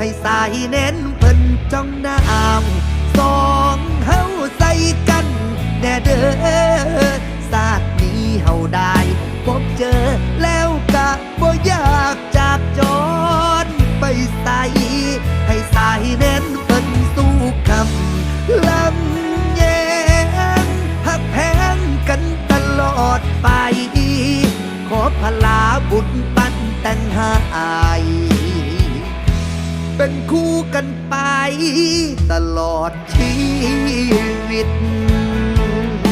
ให้สายเน้นเพิ่นจ้องน้ำสองเฮาใส่กันแน่เด้อศาสตร์นี้เฮาได้พบเจอแล้วกะบ่อยากจากจรไปใส่ให้สายเน้นเพิ่นสู้คำลำแยงหักแพงกันตลอดไปขอพลาบุญปันแต่งหายเป็นคู่กันไปตลอดชีวิต